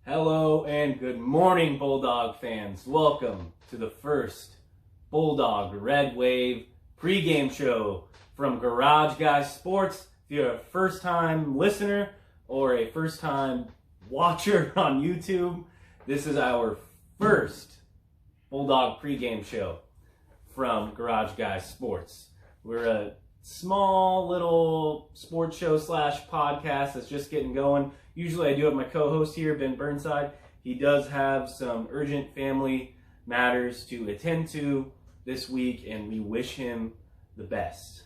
Hello and good morning, Bulldog fans. Welcome to the first Bulldog Redwave pregame show from Garage Guys Sports. If you're a first-time listener or a first-time watcher on YouTube, this is our first Bulldog pregame show from Garage Guys Sports. We're a small little sports show slash podcast that's just getting going. Usually I do have my co-host here, Ben Burnside. He does have some urgent family matters to attend to this week, and we wish him the best.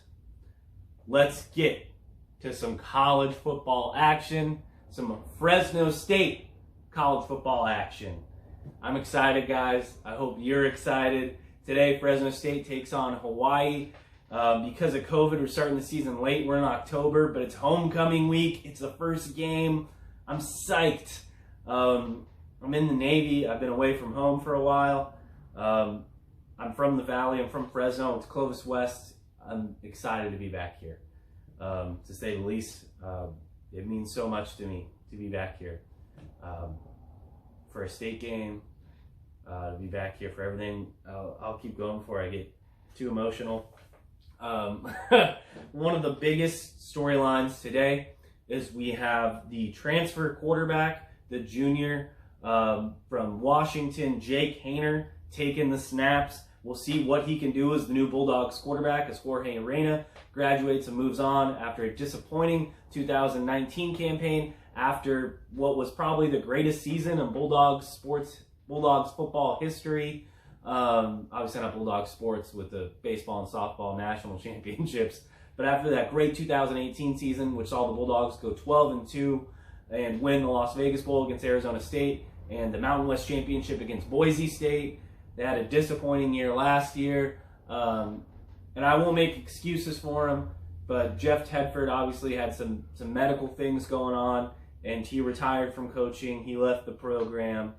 Let's get to some college football action, some Fresno State college football action. I'm excited, guys. I hope you're excited. Today, Fresno State takes on Hawaii. Because of COVID, we're starting the season late. We're in October, but it's homecoming week. It's the first game. I'm psyched. I'm in the Navy. I've been away from home for a while. I'm from the Valley. I'm from Fresno. It's Clovis West. I'm excited to be back here. To say the least, it means so much to me to be back here. For a state game, to be back here for everything. I'll keep going before I get too emotional. One of the biggest storylines today is we have the transfer quarterback, the junior from Washington, Jake Hayner, taking the snaps. We'll see what he can do as the new Bulldogs quarterback as Jorge Reyna graduates and moves on after a disappointing 2019 campaign, after what was probably the greatest season in Bulldogs football history. Obviously not Bulldog sports with the baseball and softball national championships, but after that great 2018 season, which saw the Bulldogs go 12-2 and win the Las Vegas Bowl against Arizona State and the Mountain West Championship against Boise State. They had a disappointing year last year, and I won't make excuses for him, but Jeff Tedford obviously had some medical things going on, and he retired from coaching. He left the program.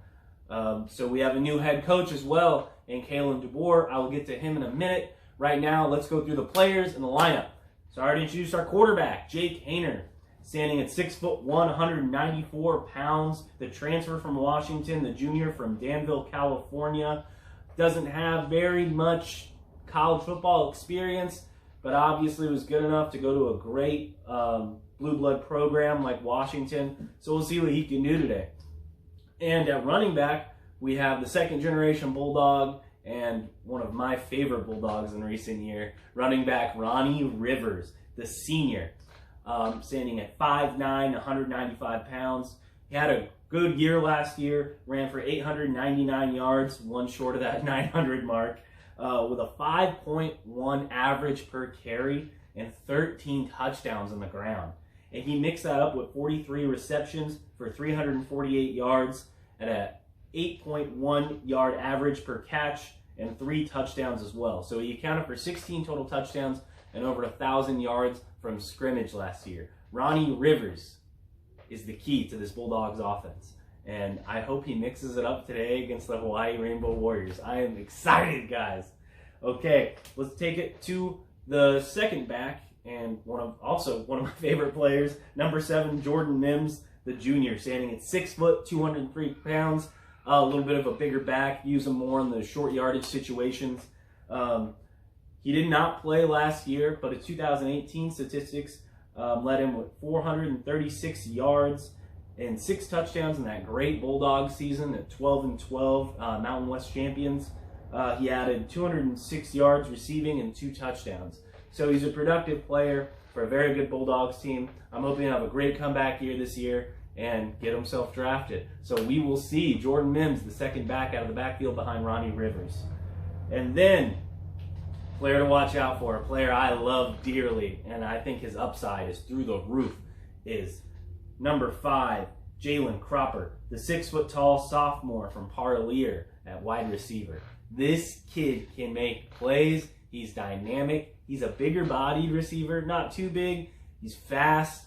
So we have a new head coach as well, and Kalen Devore. I will get to him in a minute. Right now, let's go through the players and the lineup. So I already introduced our quarterback, Jake Hayner, standing at 6'1", 194 pounds. The transfer from Washington, the junior from Danville, California, doesn't have very much college football experience, but obviously was good enough to go to a great blue blood program like Washington. So we'll see what he can do today. And at running back, we have the second generation Bulldog and one of my favorite Bulldogs in recent year, running back Ronnie Rivers, the senior, standing at 5'9", 195 pounds. He had a good year last year, ran for 899 yards, one short of that 900 mark, with a 5.1 average per carry and 13 touchdowns on the ground. And he mixed that up with 43 receptions for 348 yards at a 8.1 yard average per catch and 3 touchdowns as well. So he accounted for 16 total touchdowns and over 1,000 yards from scrimmage last year. Ronnie Rivers is the key to this Bulldogs offense, and I hope he mixes it up today against the Hawaii Rainbow Warriors. I am excited, guys. Okay, let's take it to the second back, and one of my favorite players, number 7, Jordan Mims, the junior, standing at 6 foot, 203 pounds. A little bit of a bigger back, use him more in the short yardage situations. He did not play last year, but his 2018 statistics led him with 436 yards and 6 touchdowns in that great Bulldogs season at 12-12 Mountain West champions. He added 206 yards receiving and 2 touchdowns. So he's a productive player for a very good Bulldogs team. I'm hoping to have a great comeback year this year and get himself drafted. So we will see Jordan Mims, the second back out of the backfield behind Ronnie Rivers. And then, player to watch out for, a player I love dearly, and I think his upside is through the roof, is number 5, Jalen Cropper, the 6 foot tall sophomore from Parlier at wide receiver. This kid can make plays. He's dynamic. He's a bigger bodied receiver, not too big. He's fast.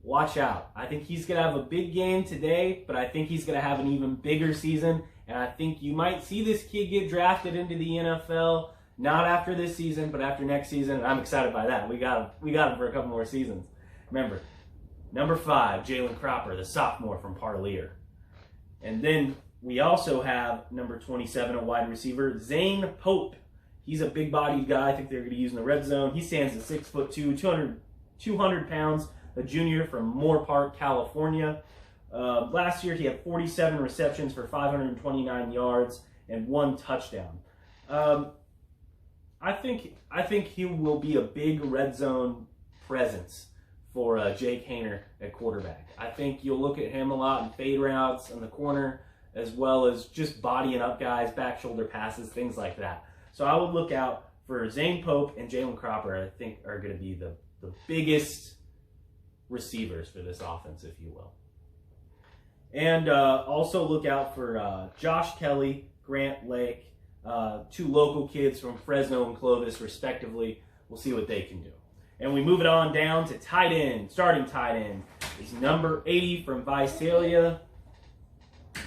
Watch out. I think he's going to have a big game today, but I think he's going to have an even bigger season. And I think you might see this kid get drafted into the NFL, not after this season, but after next season. And I'm excited by that. We got him for a couple more seasons. Remember, number 5, Jalen Cropper, the sophomore from Parlier. And then we also have number 27, a wide receiver, Zane Pope. He's a big-bodied guy. I think they're going to use in the red zone. He stands at 6'2", 200 pounds, a junior from Moore Park, California. Last year, he had 47 receptions for 529 yards and 1 touchdown. I think he will be a big red zone presence for Jake Hayner at quarterback. I think you'll look at him a lot in fade routes in the corner, as well as just bodying up guys, back shoulder passes, things like that. So I would look out for Zane Pope and Jalen Cropper. I think are going to be the biggest receivers for this offense, if you will. And also look out for Josh Kelly, Grant Lake, 2 local kids from Fresno and Clovis, respectively. We'll see what they can do. And we move it on down to tight end. Starting tight end is number 80 from Visalia.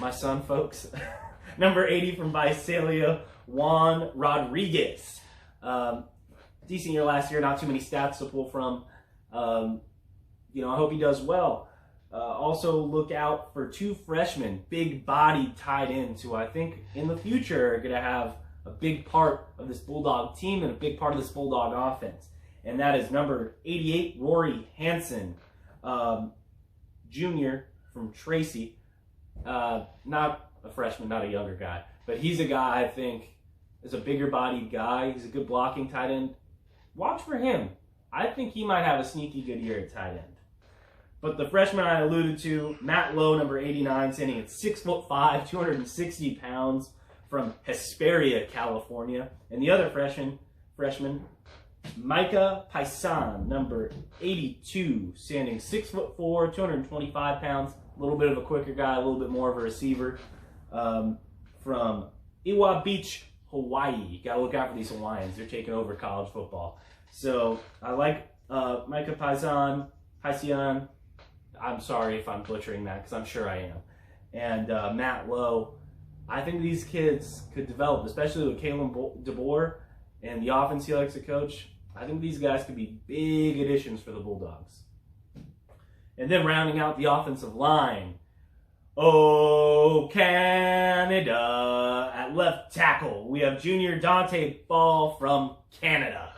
My son, folks. Number 80 from Visalia, Juan Rodriguez. Decent year last year, not too many stats to pull from. I hope he does well. Also look out for 2 freshmen, big-bodied tight ends, who I think in the future are going to have a big part of this Bulldog team and a big part of this Bulldog offense. And that is number 88, Rory Hansen, junior from Tracy. Not a freshman, not a younger guy, but he's a guy I think is a bigger-bodied guy. He's a good blocking tight end. Watch for him. I think he might have a sneaky good year at tight end. But the freshman I alluded to, Matt Lowe, number 89, standing at 6'5", 260 pounds, from Hesperia, California. And the other freshman, Micah Paisan, number 82, standing 6'4", 225 pounds. A little bit of a quicker guy, a little bit more of a receiver, from Iwa Beach, Hawaii. You got to look out for these Hawaiians. They're taking over college football. So I like Micah Paisan. I'm sorry if I'm butchering that, because I'm sure I am. And Matt Lowe. I think these kids could develop, especially with Kalen Devore and the offense he likes to coach. I think these guys could be big additions for the Bulldogs. And then rounding out the offensive line, Canada, at left tackle, we have junior Dante Ball from Canada.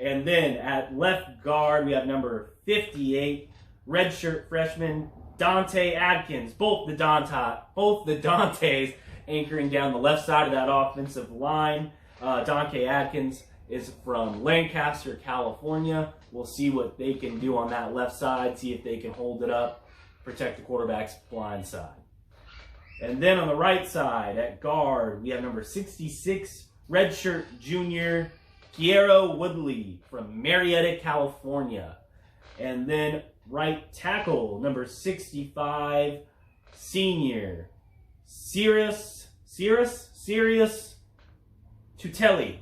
And then at left guard, we have number 58, redshirt freshman Dante Adkins. Both the Dantes anchoring down the left side of that offensive line. Dante Adkins is from Lancaster, California. We'll see what they can do on that left side, see if they can hold it up, protect the quarterback's blind side. And then on the right side, at guard, we have number 66, redshirt junior Kiero Woodley from Marietta, California. And then right tackle, number 65, senior Sirius Tutelli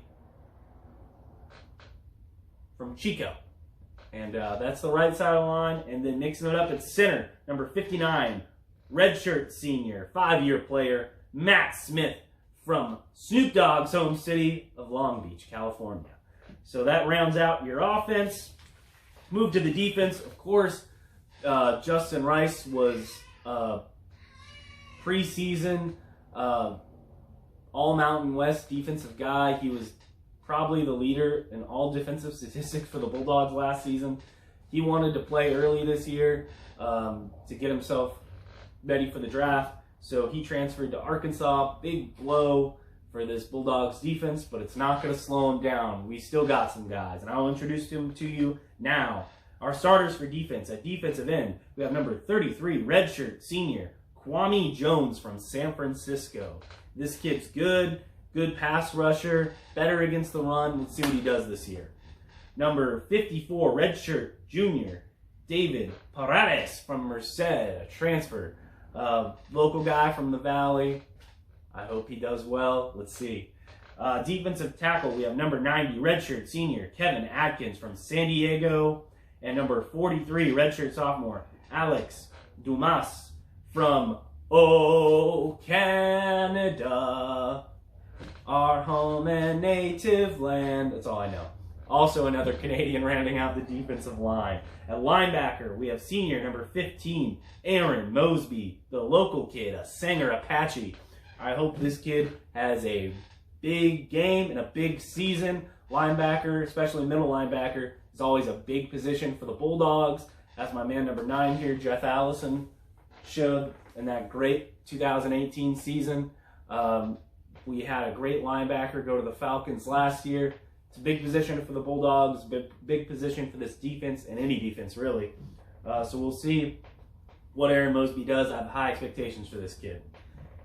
from Chico. And that's the right side of the line. And then mixing it up at center, number 59, redshirt senior, 5-year player, Matt Smith from Snoop Dogg's home city of Long Beach, California. So that rounds out your offense. Move to the defense. Of course, Justin Rice was preseason All-Mountain West defensive guy. He was probably the leader in all defensive statistics for the Bulldogs last season. He wanted to play early this year to get himself ready for the draft. So he transferred to Arkansas. Big blow for this Bulldogs defense, but it's not going to slow him down. We still got some guys, and I'll introduce them to you now. Our starters for defense. At defensive end, we have number 33, redshirt senior, Kwame Jones from San Francisco. This kid's good pass rusher, better against the run. Let's see what he does this year. Number 54, redshirt junior, David Paredes from Merced, a transfer. Local guy from the Valley. I hope he does well. Let's see. Defensive tackle, we have number 90, redshirt senior, Kevin Atkins from San Diego. And number 43, redshirt sophomore, Alex Dumas from Canada, our home and native land. That's all I know. Also another Canadian rounding out the defensive line. At linebacker, we have senior number 15, Aaron Mosby, the local kid, a Sanger Apache. I hope this kid has a big game and a big season. Linebacker, especially middle linebacker, is always a big position for the Bulldogs. That's my man number 9 here, Jeff Allison, showed in that great 2018 season. We had a great linebacker go to the Falcons last year. It's a big position for the Bulldogs, big position for this defense and any defense, really. So we'll see what Aaron Mosby does. I have high expectations for this kid.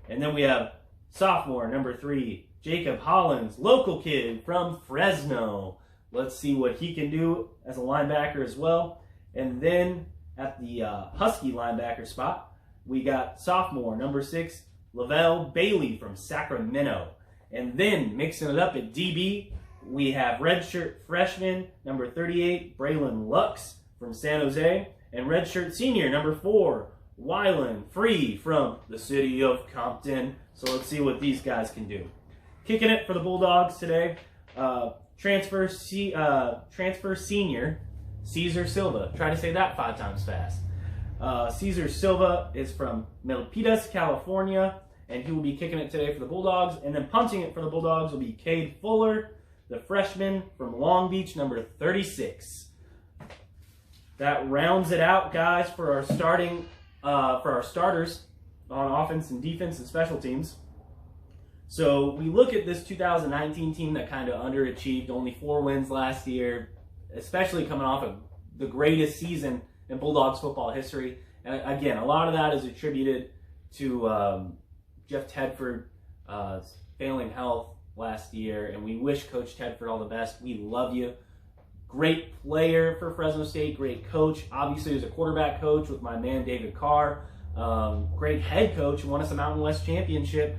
And then we have sophomore, number 3, Jacob Hollins, local kid from Fresno. Let's see what he can do as a linebacker as well. And then at the Husky linebacker spot, we got sophomore, number 6, Lavelle Bailey from Sacramento. And then mixing it up at DB, we have redshirt freshman, number 38, Braylon Lux from San Jose. And redshirt senior, number 4, Wyland Free from the city of Compton. So let's see what these guys can do. Kicking it for the Bulldogs today, transfer senior, Cesar Silva. Try to say that 5 times fast. Cesar Silva is from Milpitas, California, and he will be kicking it today for the Bulldogs. And then punting it for the Bulldogs will be Cade Fuller, the freshman from Long Beach, number 36. That rounds it out, guys, for our starters on offense and defense and special teams. So we look at this 2019 team that kind of underachieved, only 4 wins last year, especially coming off of the greatest season in Bulldogs football history. And again, a lot of that is attributed to Jeff Tedford failing health last year, and we wish Coach Tedford all the best. We love you. Great player for Fresno State, great coach. Obviously, he was a quarterback coach with my man David Carr. Great head coach, won us a Mountain West championship,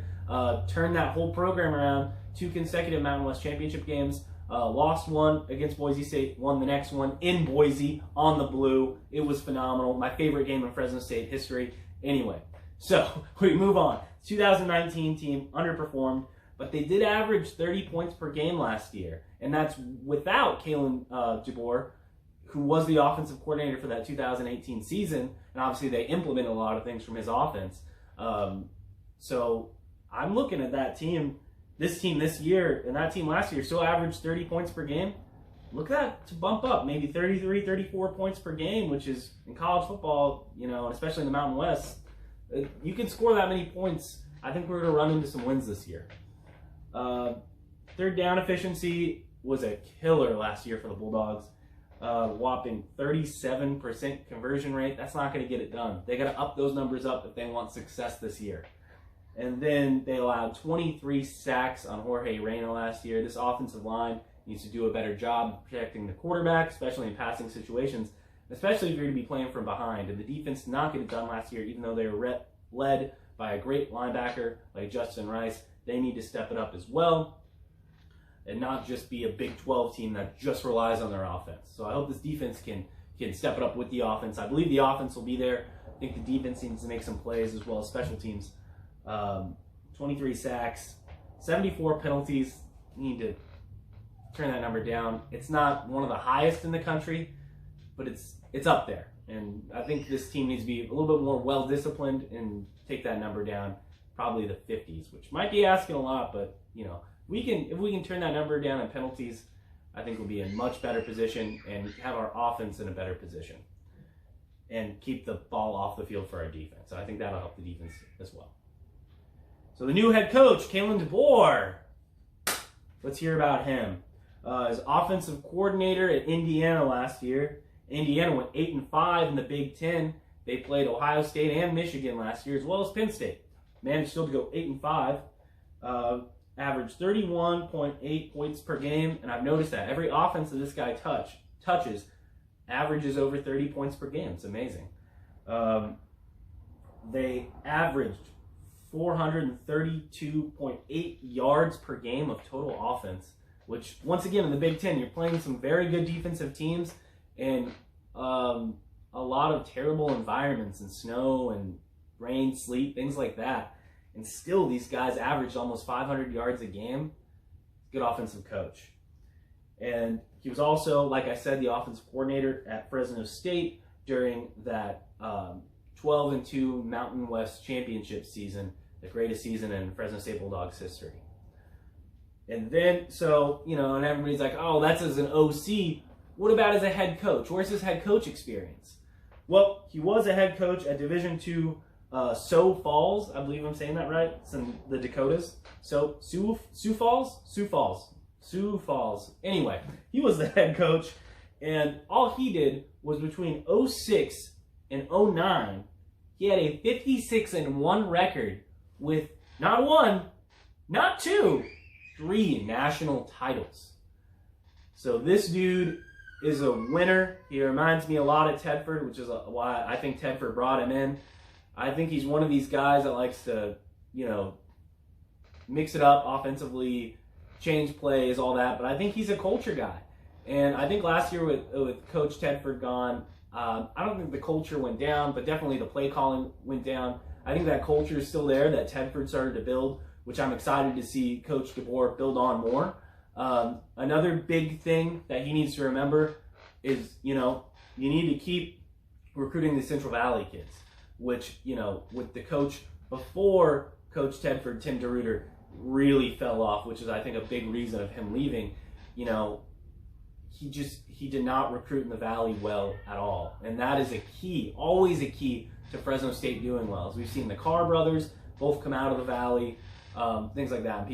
turned that whole program around, 2 consecutive Mountain West championship games. Lost one against Boise State, won the next one in Boise on the blue. It was phenomenal. My favorite game in Fresno State history. Anyway, so we move on. 2019 team underperformed, but they did average 30 points per game last year, and that's without Kalen Devore, who was the offensive coordinator for that 2018 season, and obviously they implemented a lot of things from his offense. So I'm looking at that team. This team this year and that team last year still averaged 30 points per game. Look at that to bump up, maybe 33, 34 points per game, which is in college football, you know, especially in the Mountain West. You can score that many points. I think we're going to run into some wins this year. Third down efficiency was a killer last year for the Bulldogs. Whopping 37% conversion rate. That's not going to get it done. They got to up those numbers up if they want success this year. And then they allowed 23 sacks on Jorge Reyna last year. This offensive line needs to do a better job protecting the quarterback, especially in passing situations, especially if you're going to be playing from behind. And the defense did not get it done last year, even though they were led by a great linebacker like Justin Rice. They need to step it up as well and not just be a Big 12 team that just relies on their offense. So I hope this defense can step it up with the offense. I believe the offense will be there. I think the defense needs to make some plays as well as special teams. 23 sacks, 74 penalties. You need to turn that number down. It's not one of the highest in the country, but it's up there. And I think this team needs to be a little bit more well-disciplined and take that number down, probably the 50s, which might be asking a lot, but you know, if we can turn that number down in penalties, I think we'll be in much better position and have our offense in a better position and keep the ball off the field for our defense. So I think that'll help the defense as well. So the new head coach, Kalen Devore. Let's hear about him. As offensive coordinator at Indiana last year. Indiana went 8-5 in the Big Ten. They played Ohio State and Michigan last year, as well as Penn State. Managed still to go 8-5. Averaged 31.8 points per game, and I've noticed that every offense that this guy touches averages over 30 points per game. It's amazing. They averaged 432.8 yards per game of total offense, which, once again, in the Big Ten, you're playing some very good defensive teams and a lot of terrible environments and snow and rain, sleet, things like that. And still, these guys averaged almost 500 yards a game. Good offensive coach. And he was also, like I said, the offensive coordinator at Fresno State during that 12-2 Mountain West Championship season, the greatest season in Fresno State Bulldogs history. And then, so, you know, and everybody's like, oh, that's as an OC. What about as a head coach? Where's his head coach experience? Well, he was a head coach at Division II Sioux Falls. I believe I'm saying that right. It's in the Dakotas. So, Sioux Falls. Anyway, he was the head coach. And all he did was between 06 and 09, he had a 56-1 record with not one, not two, 3 national titles. So this dude is a winner. He reminds me a lot of Tedford, which is why I think Tedford brought him in. I think he's one of these guys that likes to, you know, mix it up offensively, change plays, all that. But I think he's a culture guy. And I think last year with Coach Tedford gone, I don't think the culture went down, but definitely the play calling went down. I think that culture is still there that Tedford started to build, which I'm excited to see Coach Devore build on more. Another big thing that he needs to remember is, you know, you need to keep recruiting the Central Valley kids, which, you know, with the coach before Coach Tedford, Tim DeRuiter, really fell off, which is, I think, a big reason of him leaving. You know, he did not recruit in the Valley well at all. And that is a key, always a key to Fresno State doing well. As we've seen the Carr brothers both come out of the Valley, things like that. And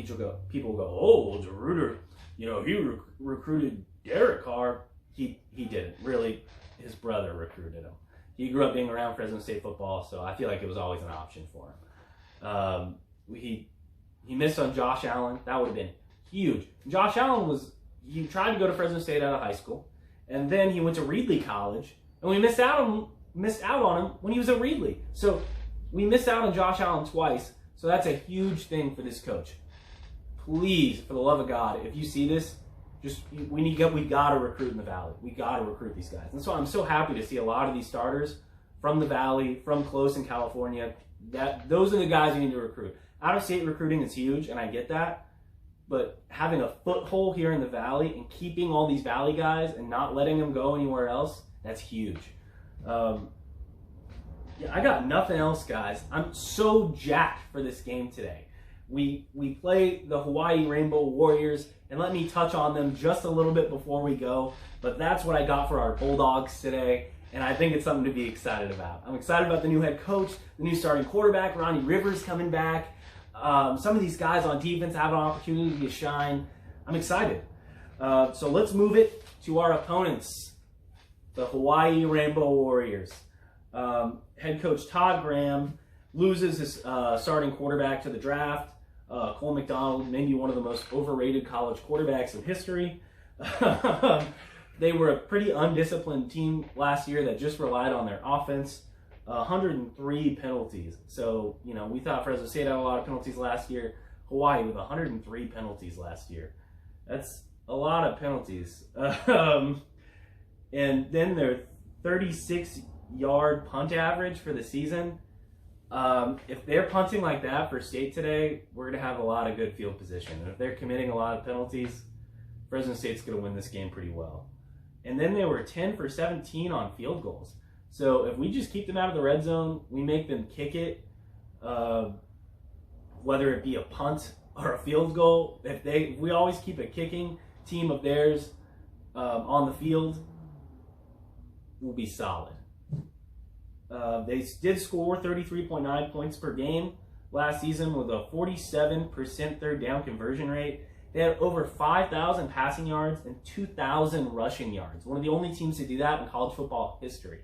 people go, oh, well, DeRuiter, you know, he recruited Derek Carr. He didn't. Really, his brother recruited him. He grew up being around Fresno State football, so I feel like it was always an option for him. He missed on Josh Allen. That would have been huge. Josh Allen he tried to go to Fresno State out of high school, and then he went to Reedley College, and we missed out on him when he was at Reedley. So we missed out on Josh Allen twice. So that's a huge thing for this coach. Please, for the love of God, if you see this, we got to recruit in the Valley. We got to recruit these guys. And so I'm so happy to see a lot of these starters from the Valley, from close in California. Those are the guys we need to recruit. Out-of-state recruiting is huge, and I get that. But having a foothold here in the Valley and keeping all these Valley guys and not letting them go anywhere else, that's huge. Yeah, I got nothing else, guys. I'm so jacked for this game today. We play the Hawaii Rainbow Warriors, and let me touch on them just a little bit before we go. But that's what I got for our Bulldogs today, and I think it's something to be excited about. I'm excited about the new head coach, the new starting quarterback, Ronnie Rivers coming back. Some of these guys on defense have an opportunity to shine. I'm excited. So let's move it to our opponents, the Hawaii Rainbow Warriors. Head coach Todd Graham loses his starting quarterback to the draft. Cole McDonald, maybe one of the most overrated college quarterbacks in history. They were a pretty undisciplined team last year that just relied on their offense. 103 penalties. So, you know, we thought Fresno State had a lot of penalties last year. Hawaii with 103 penalties last year. That's a lot of penalties. And then their 36-yard punt average for the season. If they're punting like that for state today, we're going to have a lot of good field position. And if they're committing a lot of penalties, Fresno State's going to win this game pretty well. And then they were 10 for 17 on field goals. So if we just keep them out of the red zone, we make them kick it, whether it be a punt or a field goal. If we always keep a kicking team of theirs on the field, we'll be solid. They did score 33.9 points per game last season with a 47% third down conversion rate. They had over 5,000 passing yards and 2,000 rushing yards. One of the only teams to do that in college football history.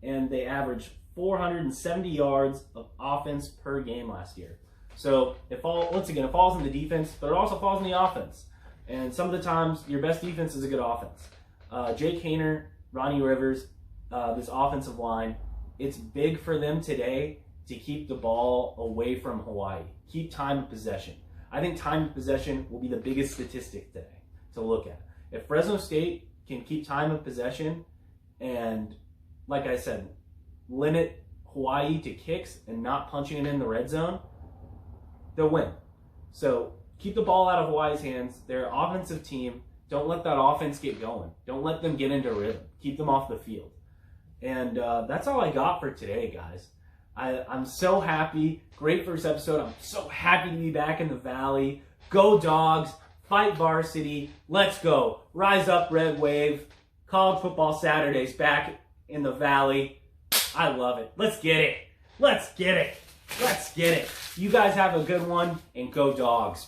And they averaged 470 yards of offense per game last year. So, once again, it falls in the defense, but it also falls in the offense. And some of the times, your best defense is a good offense. Jake Hayner, Ronnie Rivers, this offensive line, it's big for them today to keep the ball away from Hawaii. Keep time of possession. I think time of possession will be the biggest statistic today to look at. If Fresno State can keep time of possession and, like I said, limit Hawaii to kicks and not punching it in the red zone, they'll win. So keep the ball out of Hawaii's hands. They're an offensive team. Don't let that offense get going. Don't let them get into rhythm. Keep them off the field. And that's all I got for today, guys. I'm so happy. Great first episode. I'm so happy to be back in the Valley. Go Dogs. Fight varsity. Let's go. Rise up, Red Wave. College football Saturdays back in the Valley. I love it. Let's get it. Let's get it. Let's get it. You guys have a good one, and go Dogs.